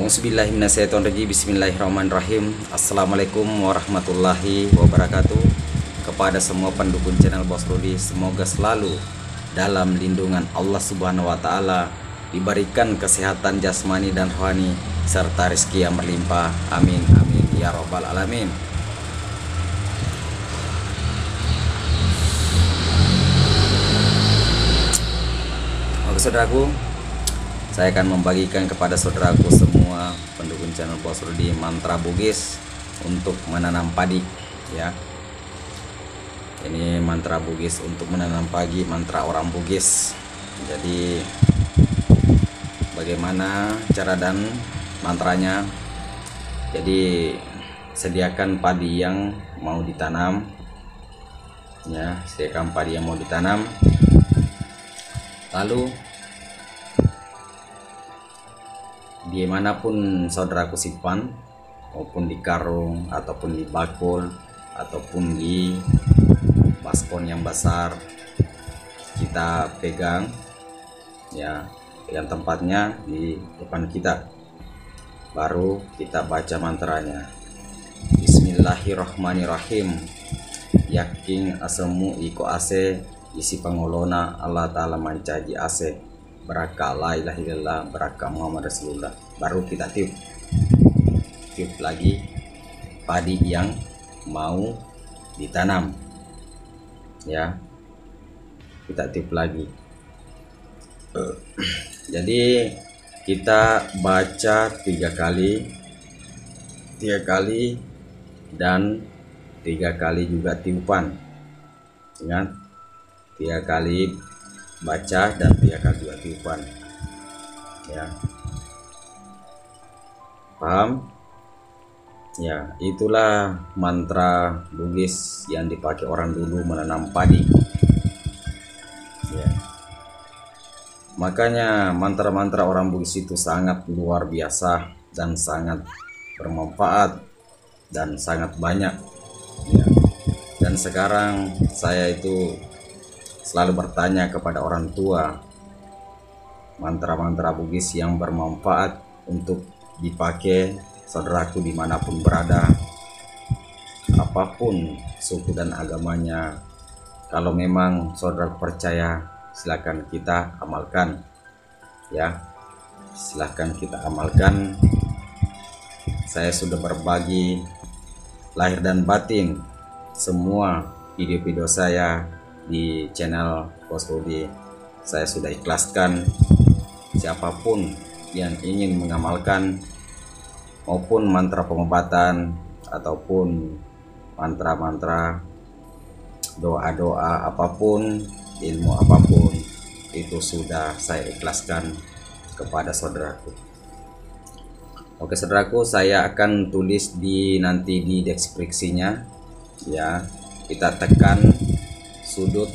Auzubillahiminasyaitonirrajim. Bismillahirrahmanirrahim. Assalamualaikum warahmatullahi wabarakatuh. Kepada semua pendukung channel Bos Rudi, semoga selalu dalam lindungan Allah Subhanahu wa taala, diberikan kesehatan jasmani dan rohani serta rezeki yang berlimpah. Amin amin ya robbal alamin. Oke saudaraku, saya akan membagikan kepada saudaraku semua pendukung channel Bos Rudi mantra Bugis untuk menanam padi ya. Ini mantra Bugis untuk menanam padi, mantra orang Bugis. Jadi bagaimana cara dan mantranya? Jadi sediakan padi yang mau ditanam ya, sediakan padi yang mau ditanam. Lalu dimanapun saudaraku simpan, maupun di karung ataupun di bakul ataupun di baskon yang besar, kita pegang ya, pegang tempatnya di depan kita, baru kita baca mantranya. Bismillahirrahmanirrahim. Yakin asemu iko ase isi pangolona Allah ta'ala mancaji ase beraka la ilaha illallah beraka Muhammad Rasulullah. Baru kita tiup lagi padi yang mau ditanam ya, kita tiup lagi. Jadi kita baca tiga kali dan 3 kali juga tiupan. Ingat, 3 kali baca dan 3 kali juga tiupan ya. Paham ya? Itulah mantra Bugis yang dipakai orang dulu menanam padi ya. Makanya mantra-mantra orang Bugis itu sangat luar biasa dan sangat bermanfaat dan sangat banyak ya. Dan sekarang saya itu selalu bertanya kepada orang tua, mantra-mantra Bugis yang bermanfaat untuk dipakai saudaraku dimanapun berada, apapun suku dan agamanya. Kalau memang saudara percaya, silakan kita amalkan ya, silakan kita amalkan. Saya sudah berbagi lahir dan batin semua video-video saya di channel Bos Rudi. Saya sudah ikhlaskan. Siapapun yang ingin mengamalkan maupun mantra pengobatan ataupun mantra-mantra, doa-doa apapun, ilmu apapun, itu sudah saya ikhlaskan kepada saudaraku. Oke saudaraku, saya akan tulis nanti di deskripsinya ya. Kita tekan sudut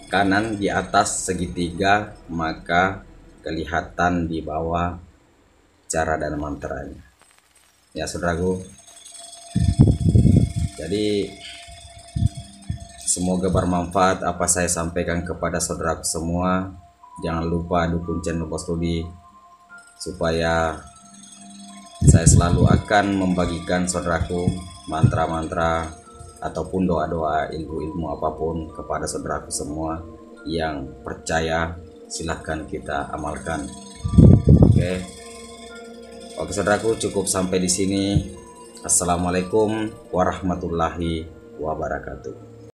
kanan di atas segitiga, maka kelihatan di bawah cara dan mantranya ya saudaraku. Jadi semoga bermanfaat apa saya sampaikan kepada saudaraku semua. Jangan lupa dukung channel Bos Rudi supaya saya selalu akan membagikan saudaraku mantra-mantra ataupun doa-doa, ilmu-ilmu apapun kepada saudaraku semua yang percaya. Silahkan kita amalkan. Oke saudaraku, cukup sampai di sini. Assalamualaikum warahmatullahi wabarakatuh.